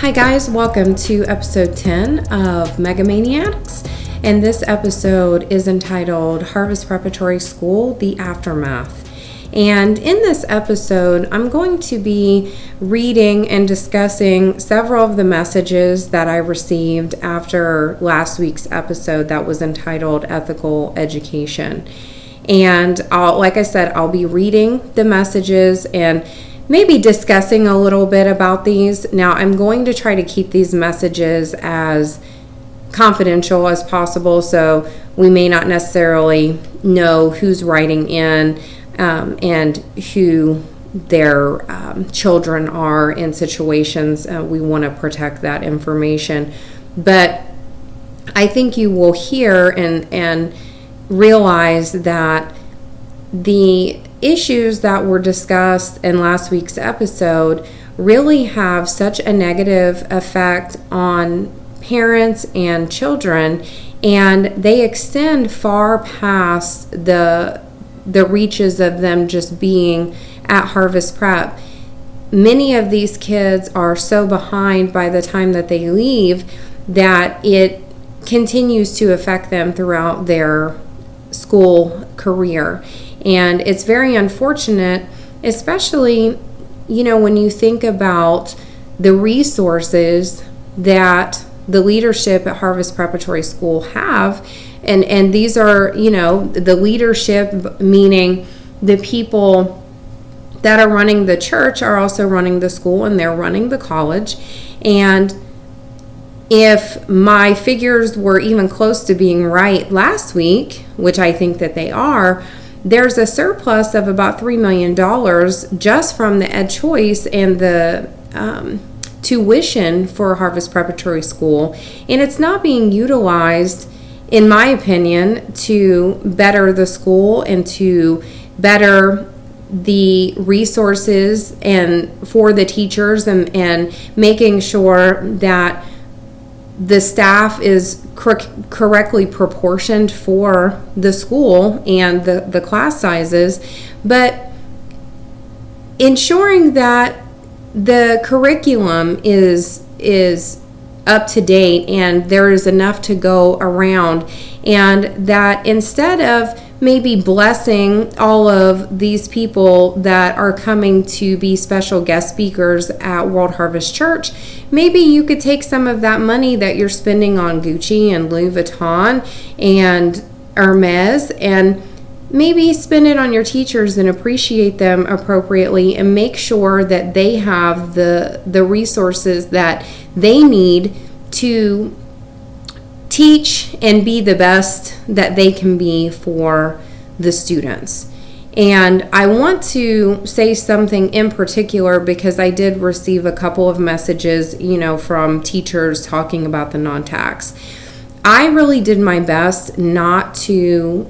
Hi guys, welcome to episode 10 of Maniacs, and this episode is entitled Harvest Preparatory School, The Aftermath. And in this episode, I'm going to be reading and discussing several of the messages that I received after last week's episode that was entitled Ethical Education. And I'll be reading the messages and maybe discussing a little bit about these. Now, I'm going to try to keep these messages as confidential as possible, so we may not necessarily know who's writing in and who their children are in situations. We want to protect that information. But I think you will hear and realize that the issues that were discussed in last week's episode really have such a negative effect on parents and children, and they extend far past the reaches of them just being at Harvest Prep. Many of these kids are so behind by the time that they leave that it continues to affect them throughout their school career. And it's very unfortunate, especially, when you think about the resources that the leadership at Harvest Preparatory School have. And these are, the leadership, meaning the people that are running the church are also running the school and they're running the college. And if my figures were even close to being right last week, which I think that they are, there's a surplus of about $3 million just from the Ed Choice and the tuition for Harvest Preparatory School. And it's not being utilized, in my opinion, to better the school and to better the resources and for the teachers and making sure that the staff is correctly proportioned for the school and the class sizes, but ensuring that the curriculum is up to date and there is enough to go around, and that instead of maybe blessing all of these people that are coming to be special guest speakers at World Harvest Church, maybe you could take some of that money that you're spending on Gucci and Louis Vuitton and Hermes and maybe spend it on your teachers and appreciate them appropriately and make sure that they have the resources that they need to teach and be the best that they can be for the students. And I want to say something in particular because I did receive a couple of messages, from teachers talking about the non-tax. I really did my best not to,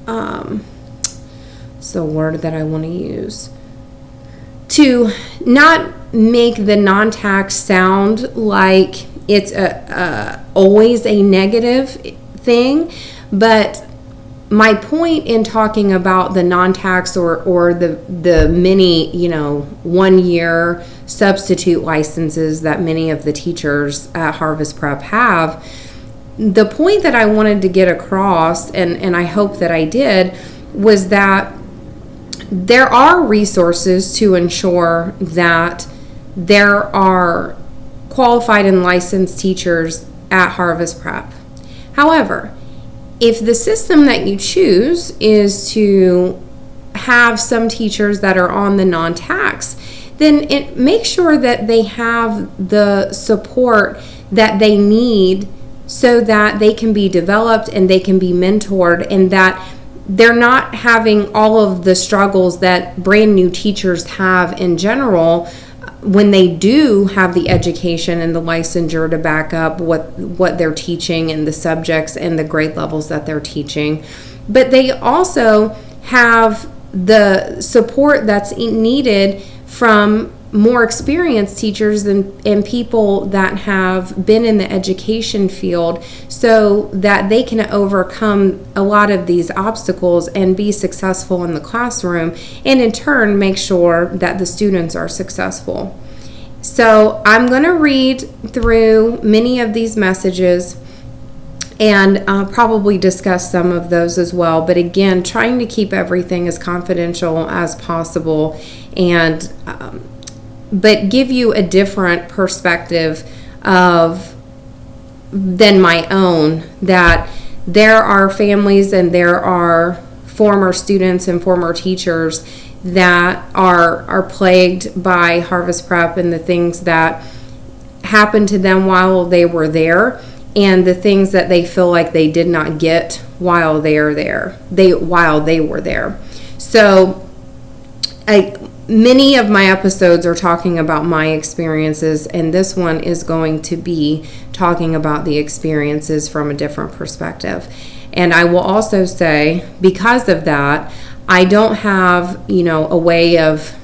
what's the word that I want to use? To not make the non-tax sound like it's always a negative thing, but my point in talking about the non-tax or the many 1-year substitute licenses that many of the teachers at Harvest Prep have, the point that I wanted to get across, and I hope that I did, was that there are resources to ensure that there are qualified and licensed teachers at Harvest Prep. However, if the system that you choose is to have some teachers that are on the non-tax, then make sure that they have the support that they need so that they can be developed and they can be mentored, and that they're not having all of the struggles that brand new teachers have in general when they do have the education and the licensure to back up what they're teaching and the subjects and the grade levels that they're teaching. But they also have the support that's needed from more experienced teachers and people that have been in the education field so that they can overcome a lot of these obstacles and be successful in the classroom, and in turn make sure that the students are successful. So I'm going to read through many of these messages and probably discuss some of those as well. But again, trying to keep everything as confidential as possible, and but give you a different perspective than my own, that there are families and there are former students and former teachers that are plagued by Harvest Prep and the things that happened to them while they were there, and the things that they feel like they did not get while they were there. So many of my episodes are talking about my experiences, and this one is going to be talking about the experiences from a different perspective. And I will also say, because of that, I don't have, a way of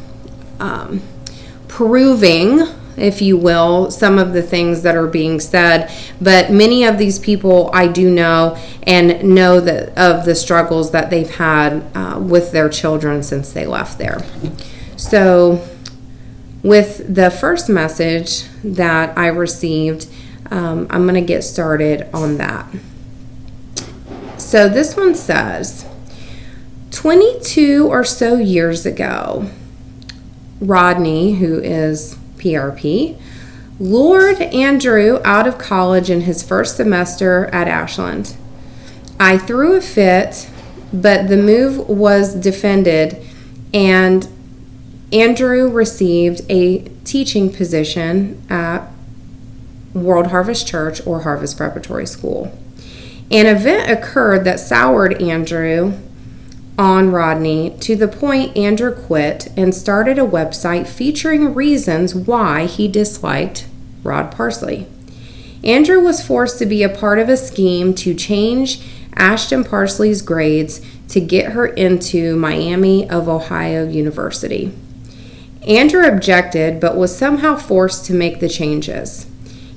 proving, if you will, some of the things that are being said. But many of these people I do know, and know that of the struggles that they've had with their children since they left there. So with the first message that I received, I'm going to get started on that. So this one says, 22 or so years ago, Rodney, who is PRP, lured Andrew out of college in his first semester at Ashland. I threw a fit, but the move was defended, and Andrew received a teaching position at World Harvest Church or Harvest Preparatory School. An event occurred that soured Andrew on Rodney to the point Andrew quit and started a website featuring reasons why he disliked Rod Parsley. Andrew was forced to be a part of a scheme to change Ashton Parsley's grades to get her into Miami of Ohio University. Andrew objected, but was somehow forced to make the changes.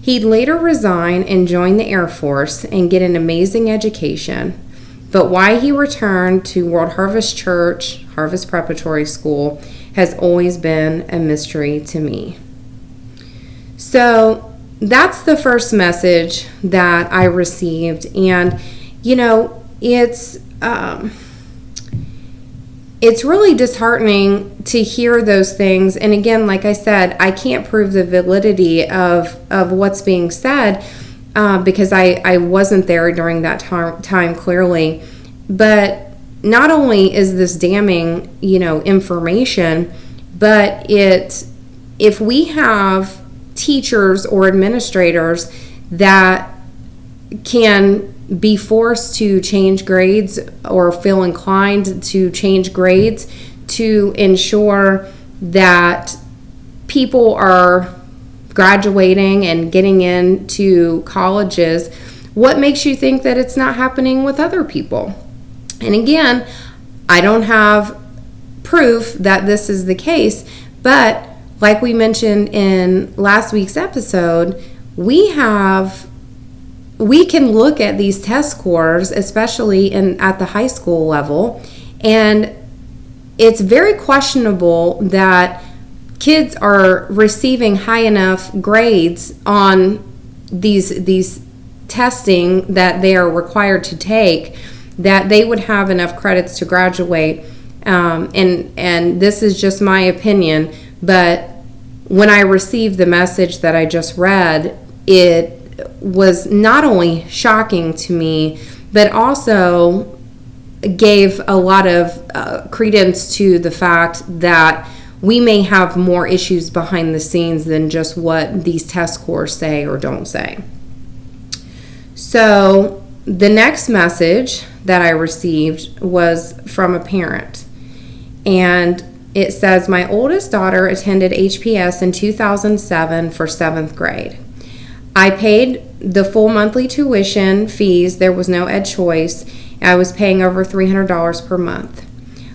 He'd later resign and join the Air Force and get an amazing education. But why he returned to World Harvest Church, Harvest Preparatory School, has always been a mystery to me. So that's the first message that I received. And, it's really disheartening to hear those things. And again, like I said, I can't prove the validity of what's being said because I wasn't there during that time clearly. But not only is this damning, information, but if we have teachers or administrators that can be forced to change grades or feel inclined to change grades to ensure that people are graduating and getting into colleges, what makes you think that it's not happening with other people? And again, I don't have proof that this is the case, but like we mentioned in last week's episode, we can look at these test scores, especially at the high school level, and it's very questionable that kids are receiving high enough grades on these testing that they are required to take that they would have enough credits to graduate. And this is just my opinion, but when I received the message that I just read, it was not only shocking to me, but also gave a lot of credence to the fact that we may have more issues behind the scenes than just what these test scores say or don't say. So the next message that I received was from a parent, and it says, my oldest daughter attended HPS in 2007 for 7th grade. I paid the full monthly tuition fees. There was no ed choice. I was paying over $300 per month.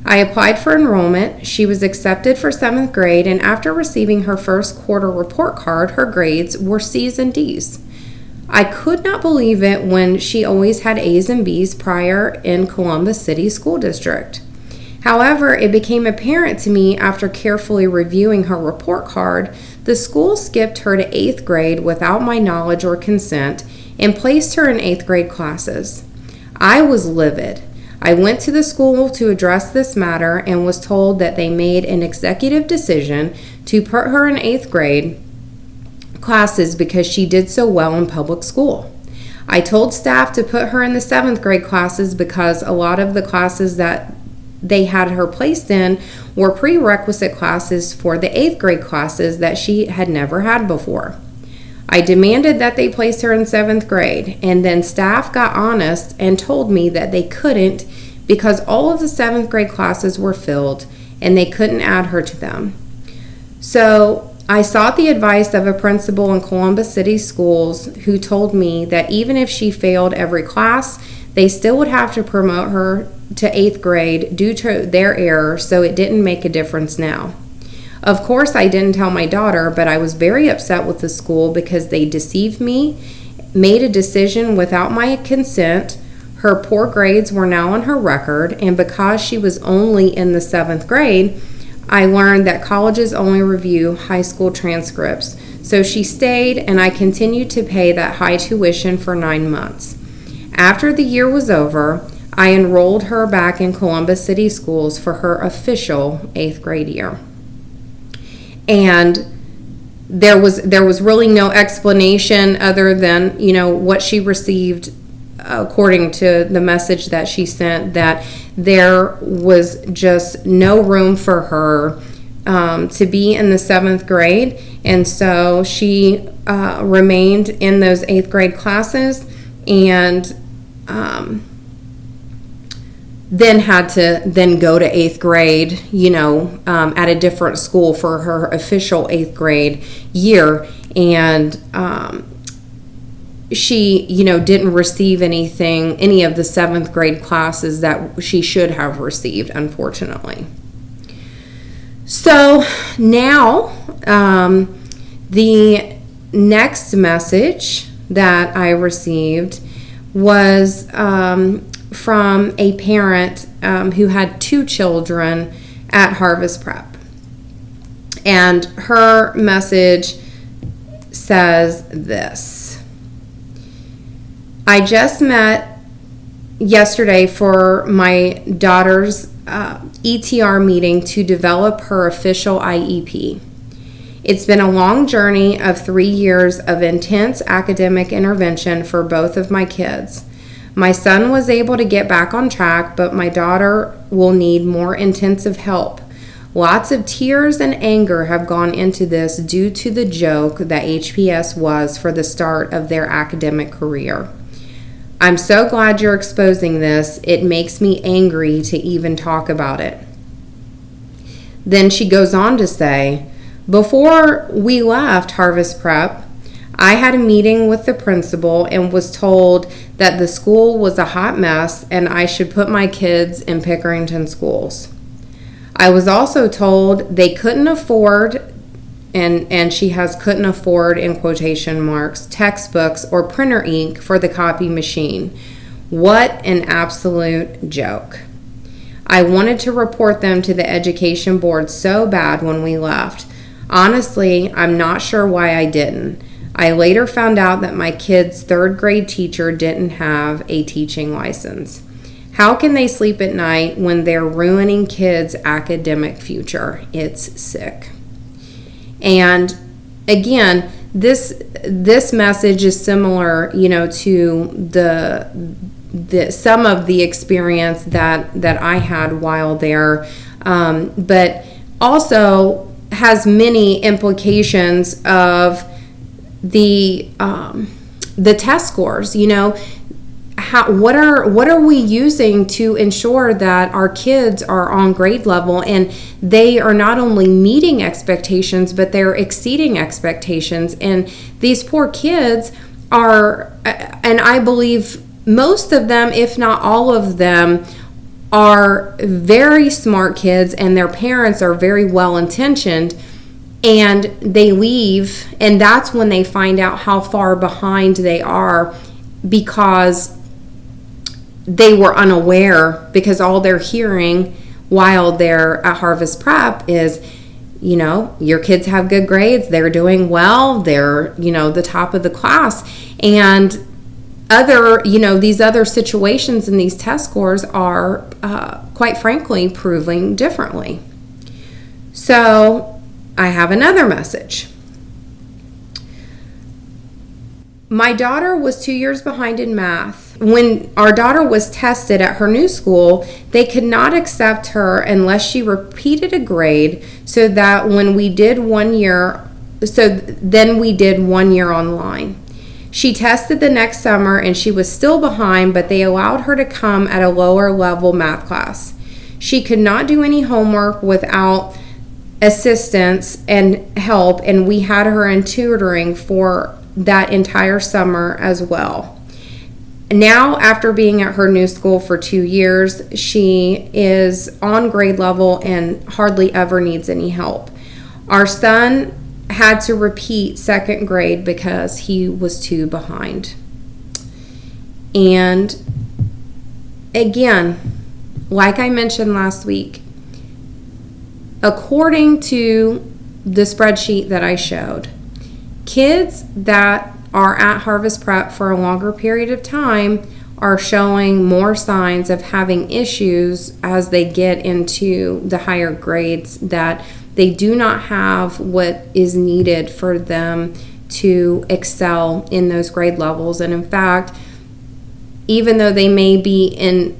I applied for enrollment. She was accepted for 7th grade, and after receiving her first quarter report card, her grades were C's and D's. I could not believe it when she always had A's and B's prior in Columbus City School District. However, it became apparent to me after carefully reviewing her report card, the school skipped her to 8th grade without my knowledge or consent and placed her in 8th grade classes. I was livid. I went to the school to address this matter and was told that they made an executive decision to put her in 8th grade classes because she did so well in public school. I told staff to put her in the 7th grade classes because a lot of the classes that they had her placed in were prerequisite classes for the 8th grade classes that she had never had before. I demanded that they place her in 7th grade, and then staff got honest and told me that they couldn't because all of the 7th grade classes were filled and they couldn't add her to them. So I sought the advice of a principal in Columbus City Schools who told me that even if she failed every class, they still would have to promote her to 8th grade due to their error, so it didn't make a difference now. Of course, I didn't tell my daughter, but I was very upset with the school because they deceived me, made a decision without my consent. Her poor grades were now on her record, and because she was only in the 7th grade, I learned that colleges only review high school transcripts. So she stayed, and I continued to pay that high tuition for 9 months. After the year was over, I enrolled her back in Columbus City Schools for her official 8th grade year. And there was really no explanation other than, what she received according to the message that she sent, that there was just no room for her to be in the 7th grade. And so she remained in those 8th grade classes and then had to go to 8th grade, at a different school for her official 8th grade year. And she, didn't receive any of the 7th grade classes that she should have received, unfortunately. So now the next message that I received was from a parent who had 2 children at Harvest Prep. And her message says this: I just met yesterday for my daughter's ETR meeting to develop her official IEP. It's been a long journey of 3 years of intense academic intervention for both of my kids. My son was able to get back on track, but my daughter will need more intensive help. Lots of tears and anger have gone into this due to the joke that HPS was for the start of their academic career. I'm so glad you're exposing this. It makes me angry to even talk about it. Then she goes on to say, before we left Harvest Prep, I had a meeting with the principal and was told that the school was a hot mess and I should put my kids in Pickerington schools. I was also told they couldn't afford, and she has couldn't afford in quotation marks, textbooks or printer ink for the copy machine. What an absolute joke. I wanted to report them to the education board so bad when we left. Honestly, I'm not sure why I didn't. I later found out that my kid's 3rd grade teacher didn't have a teaching license. How can they sleep at night when they're ruining kids' academic future? It's sick. And again, this message is similar, to the some of the experience that I had while there, but also has many implications of the test scores. What are we using to ensure that our kids are on grade level and they are not only meeting expectations but they're exceeding expectations? And these poor kids are, and I believe most of them, if not all of them, are very smart kids and their parents are very well intentioned. And they leave, and that's when they find out how far behind they are because they were unaware, because all they're hearing while they're at Harvest Prep is, your kids have good grades, they're doing well, they're, the top of the class. And these other situations and these test scores are, quite frankly, proving differently. So I have another message. My daughter was 2 years behind in math. When our daughter was tested at her new school, they could not accept her unless she repeated a grade, so that when we did 1 year, then we did 1 year online. She tested the next summer and she was still behind, but they allowed her to come at a lower level math class. She could not do any homework without assistance and help, and we had her in tutoring for that entire summer as well. Now, after being at her new school for 2 years, she is on grade level and hardly ever needs any help. Our son had to repeat second grade because he was too behind. And again, like I mentioned last week, according to the spreadsheet that I showed, kids that are at Harvest Prep for a longer period of time are showing more signs of having issues as they get into the higher grades, that they do not have what is needed for them to excel in those grade levels. And in fact, even though they may be in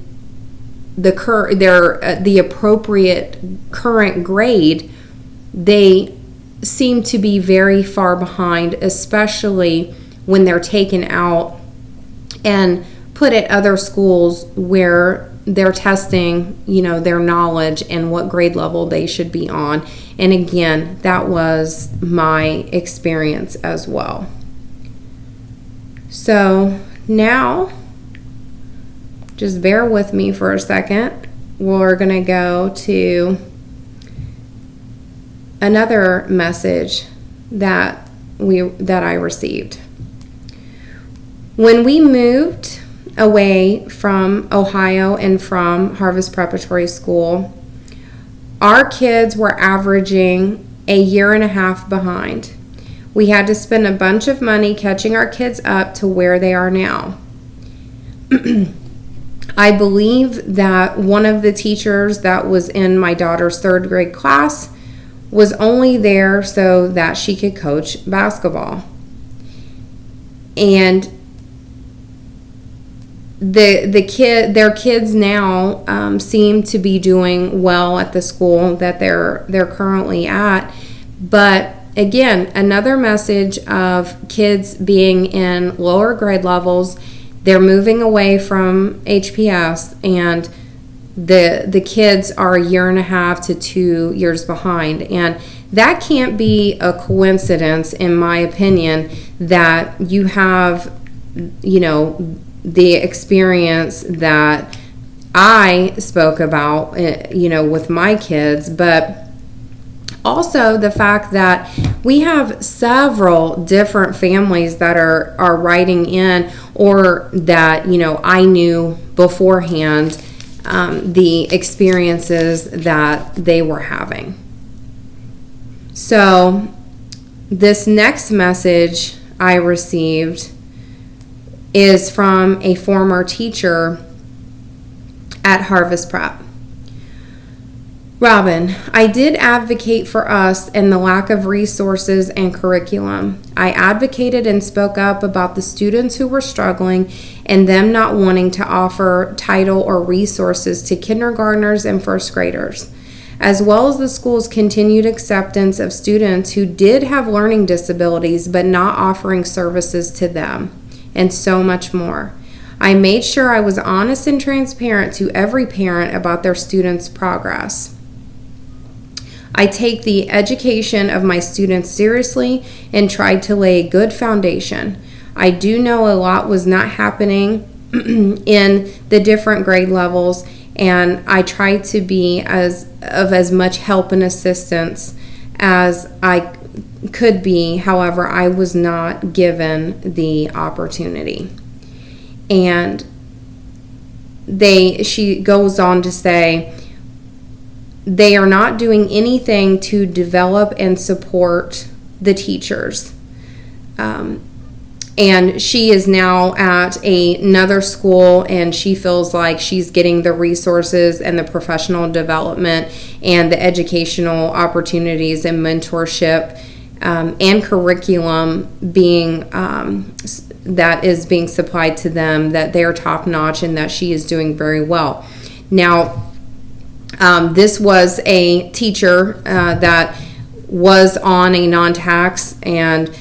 the appropriate current grade, they seem to be very far behind, especially when they're taken out and put at other schools where they're testing, their knowledge and what grade level they should be on. And again, that was my experience as well. So now, just bear with me for a second. We're going to go to another message that I received. When we moved away from Ohio and from Harvest Preparatory School, our kids were averaging a year and a half behind. We had to spend a bunch of money catching our kids up to where they are now. I believe that one of the teachers that was in my daughter's third grade class was only there so that she could coach basketball. And their kids now seem to be doing well at the school that they're currently at. But again, another message of kids being in lower grade levels. They're moving away from HPS, and the kids are a year and a half to 2 years behind. And that can't be a coincidence, in my opinion, that you have, the experience that I spoke about, with my kids, but also the fact that we have several different families that are writing in, or that, I knew beforehand, the experiences that they were having. So this next message I received is from a former teacher at Harvest Prep. Robin, I did advocate for us and the lack of resources and curriculum. I advocated and spoke up about the students who were struggling and them not wanting to offer title or resources to kindergartners and first graders, as well as the school's continued acceptance of students who did have learning disabilities but not offering services to them, and so much more. I made sure I was honest and transparent to every parent about their students' progress. I take the education of my students seriously and tried to lay a good foundation. I do know a lot was not happening in the different grade levels, and I tried to be as much help and assistance as I could be. However, I was not given the opportunity. And she goes on to say, they are not doing anything to develop and support the teachers. And she is now at another school, and she feels like she's getting the resources and the professional development and the educational opportunities and mentorship and curriculum being that is being supplied to them, that they're top notch and that she is doing very well. Now, this was a teacher that was on a non-tax, and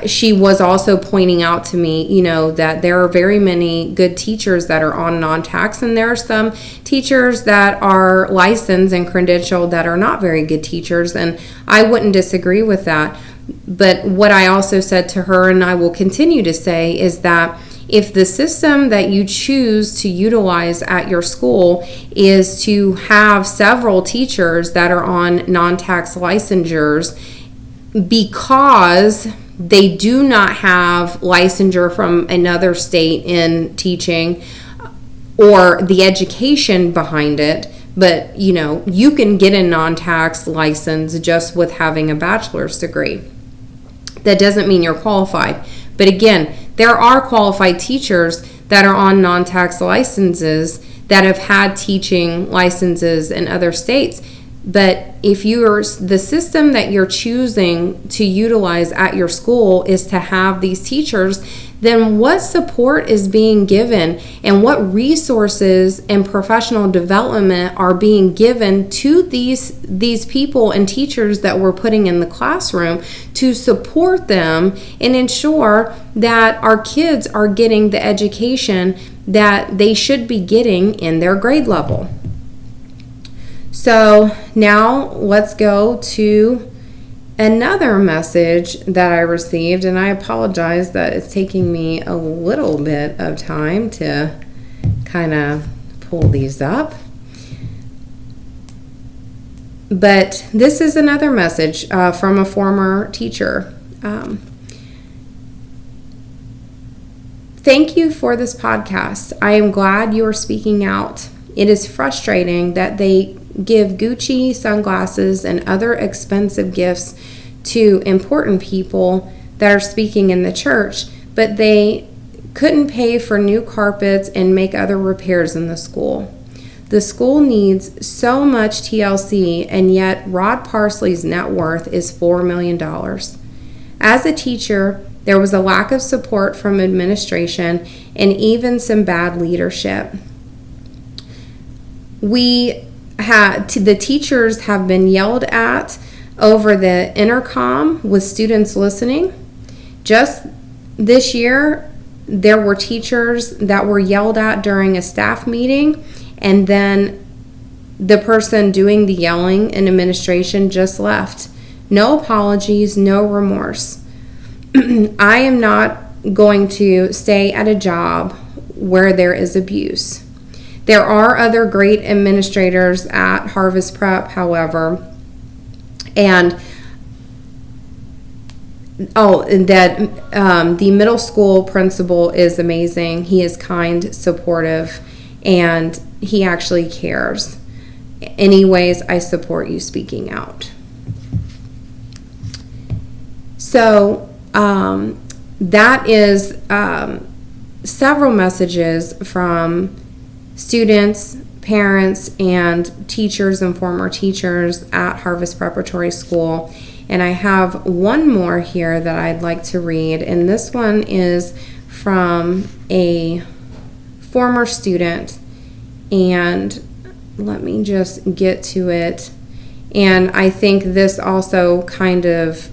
she was also pointing out to me, that there are very many good teachers that are on non-tax, and there are some teachers that are licensed and credentialed that are not very good teachers, and I wouldn't disagree with that. But what I also said to her, and I will continue to say, is that if the system that you choose to utilize at your school is to have several teachers that are on non-tax licensures because they do not have licensure from another state in teaching or the education behind it, but you can get a non-tax license just with having a bachelor's degree. That doesn't mean you're qualified. But again, there are qualified teachers that are on non-tax licenses that have had teaching licenses in other states. But if the system that you're choosing to utilize at your school is to have these teachers, then what support is being given and what resources and professional development are being given to these people and teachers that we're putting in the classroom to support them and ensure that our kids are getting the education that they should be getting in their grade level. So now let's go to another message that I received, and I apologize that it's taking me a little bit of time to kind of pull these up. But this is another message from a former teacher. Thank you for this podcast. I am glad you are speaking out. It is frustrating that they give Gucci sunglasses and other expensive gifts to important people that are speaking in the church, but they couldn't pay for new carpets and make other repairs in the school. The school needs so much TLC, and yet Rod Parsley's net worth is $4 million. As a teacher, there was a lack of support from administration and even some bad leadership. The teachers have been yelled at over the intercom with students listening. Just this year, there were teachers that were yelled at during a staff meeting, and then the person doing the yelling in administration just left. No apologies, no remorse. I am not going to stay at a job where there is abuse. There are other great administrators at Harvest Prep, however, and the middle school principal is amazing. He is kind, supportive, and he actually cares. Anyways, I support you speaking out. So that is several messages from students, parents, and teachers and former teachers at Harvest Preparatory School. And I have one more here that I'd like to read, and this one is from a former student, and let me just get to it. And I think this also kind of,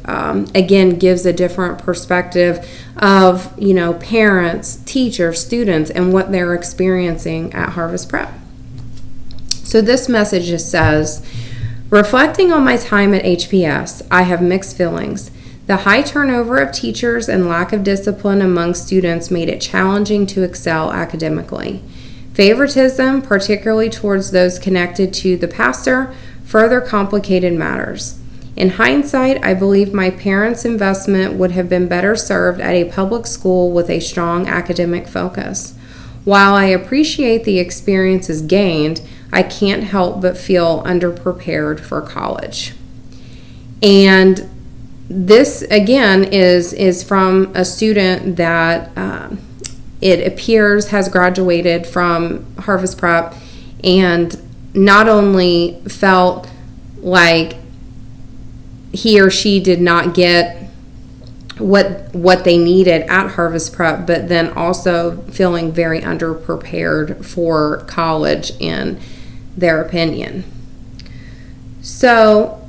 again, gives a different perspective of, parents, teachers, students, and what they're experiencing at Harvest Prep. So this message just says, reflecting on my time at HPS, I have mixed feelings. The high turnover of teachers and lack of discipline among students made it challenging to excel academically. Favoritism, particularly towards those connected to the pastor, further complicated matters. In hindsight, I believe my parents' investment would have been better served at a public school with a strong academic focus. While I appreciate the experiences gained, I can't help but feel underprepared for college. And this, again, is from a student that it appears has graduated from Harvest Prep and not only felt like he or she did not get what they needed at Harvest Prep, but then also feeling very underprepared for college in their opinion. So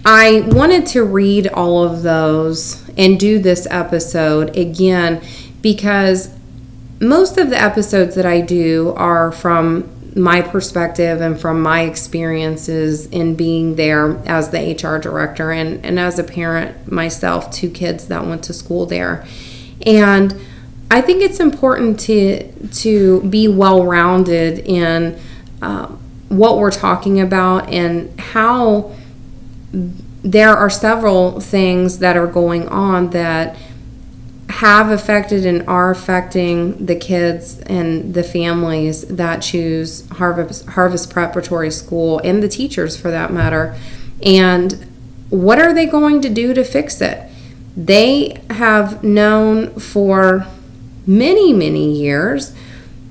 I wanted to read all of those and do this episode again because most of the episodes that I do are from my perspective and from my experiences in being there as the HR director and as a parent myself, 2 kids that went to school there. And I think it's important to be well-rounded in what we're talking about and how there are several things that are going on that have affected and are affecting the kids and the families that choose Harvest Preparatory School and the teachers for that matter. And what are they going to do to fix it? They have known for many, many years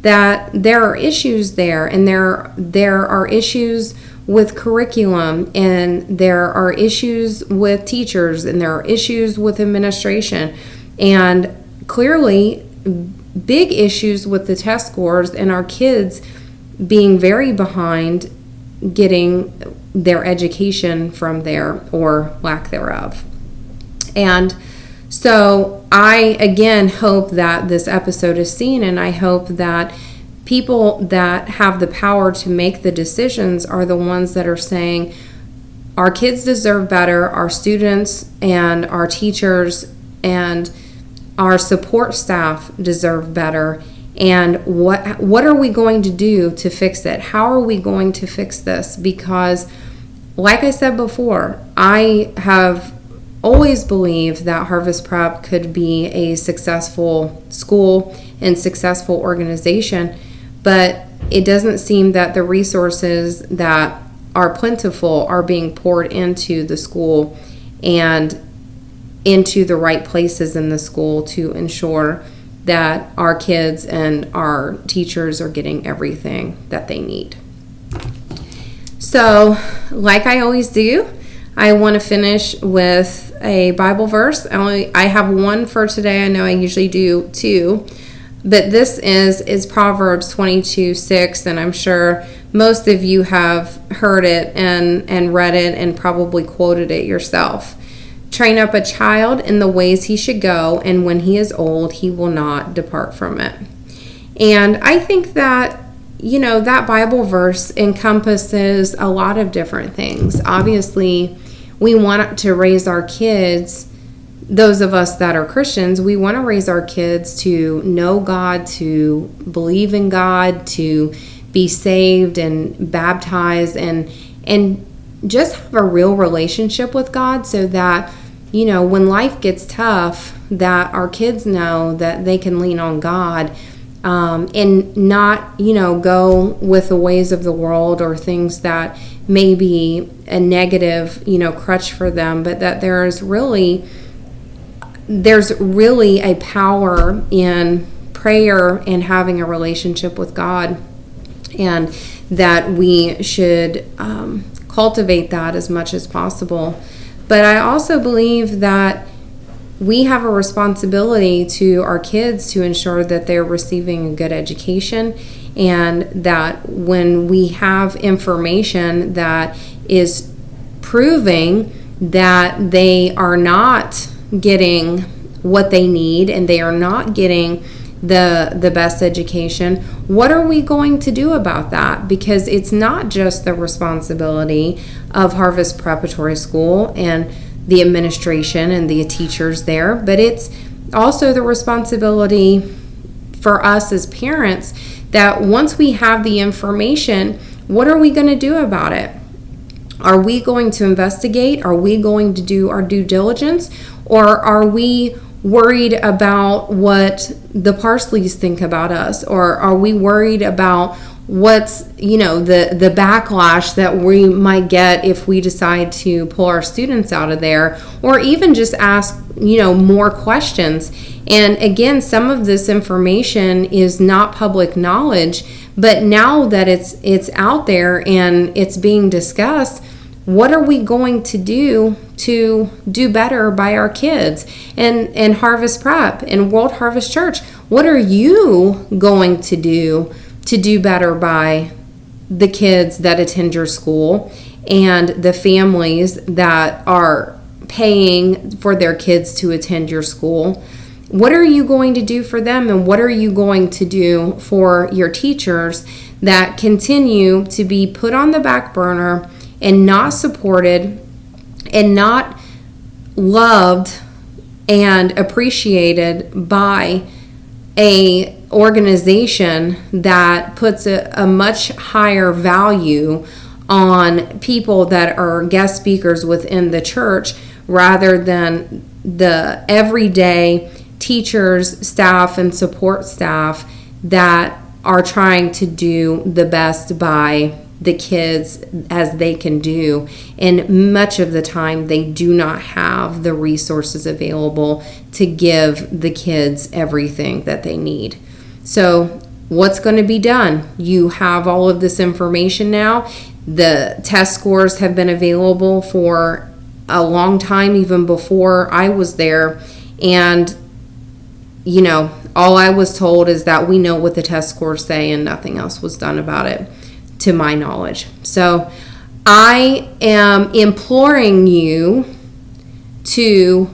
that there are issues there, and there are issues with curriculum, and there are issues with teachers, and there are issues with administration, and clearly big issues with the test scores and our kids being very behind getting their education from there or lack thereof. And so I, again, hope that this episode is seen, and I hope that people that have the power to make the decisions are the ones that are saying our kids deserve better, our students and our teachers and our support staff deserve better, and what are we going to do to fix it? How are we going to fix this? Because like I said before, I have always believed that Harvest Prep could be a successful school and successful organization, but it doesn't seem that the resources that are plentiful are being poured into the school and into the right places in the school to ensure that our kids and our teachers are getting everything that they need. So, like I always do, I want to finish with a Bible verse. I have one for today. I know I usually do 2, but this is Proverbs 22:6, and I'm sure most of you have heard it and read it and probably quoted it yourself. Train up a child in the ways he should go, and when he is old, he will not depart from it. And I think that, that Bible verse encompasses a lot of different things. Obviously, we want to raise our kids, those of us that are Christians, we want to raise our kids to know God, to believe in God, to be saved and baptized and just have a real relationship with God so that, when life gets tough, that our kids know that they can lean on God and not, go with the ways of the world or things that may be a negative, crutch for them, but that there's really a power in prayer and having a relationship with God, and that we should cultivate that as much as possible. But I also believe that we have a responsibility to our kids to ensure that they're receiving a good education, and that when we have information that is proving that they are not getting what they need and they are not getting the best education, what are we going to do about that? Because it's not just the responsibility of Harvest Preparatory School and the administration and the teachers there, but it's also the responsibility for us as parents that once we have the information, what are we going to do about it? Are we going to investigate? Are we going to do our due diligence? Or are we worried about what the Parsleys think about us? Or are we worried about what's, the backlash that we might get if we decide to pull our students out of there, or even just ask, more questions. And again, some of this information is not public knowledge, but now that it's out there and it's being discussed, what are we going to do better by our kids? And Harvest Prep and World Harvest Church, what are you going to do better by the kids that attend your school and the families that are paying for their kids to attend your school? What are you going to do for them, and what are you going to do for your teachers that continue to be put on the back burner and not supported and not loved and appreciated by a organization that puts a much higher value on people that are guest speakers within the church rather than the everyday teachers, staff, and support staff that are trying to do the best by the kids as they can do. And much of the time they do not have the resources available to give the kids everything that they need. So what's going to be done? You have all of this information now. The test scores have been available for a long time, even before I was there. And, all I was told is that we know what the test scores say, and nothing else was done about it, to my knowledge. So I am imploring you to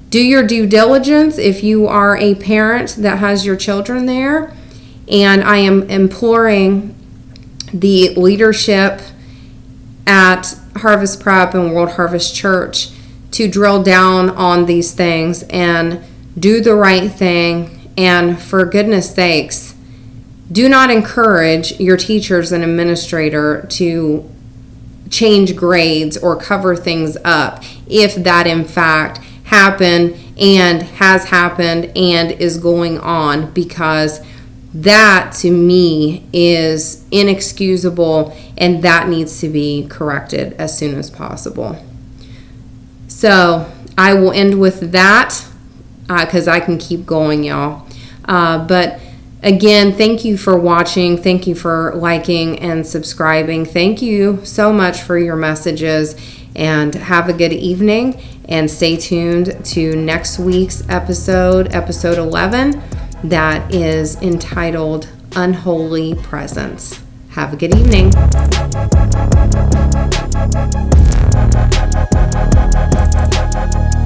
do your due diligence if you are a parent that has your children there. And I am imploring the leadership at Harvest Prep and World Harvest Church to drill down on these things and do the right thing. And for goodness sakes, do not encourage your teachers and administrator to change grades or cover things up if that in fact happened and has happened and is going on, because that to me is inexcusable and that needs to be corrected as soon as possible. So I will end with that because I can keep going, y'all. But again, thank you for watching. Thank you for liking and subscribing. Thank you so much for your messages, and have a good evening, and stay tuned to next week's episode 11, that is entitled Unholy Presence. Have a good evening.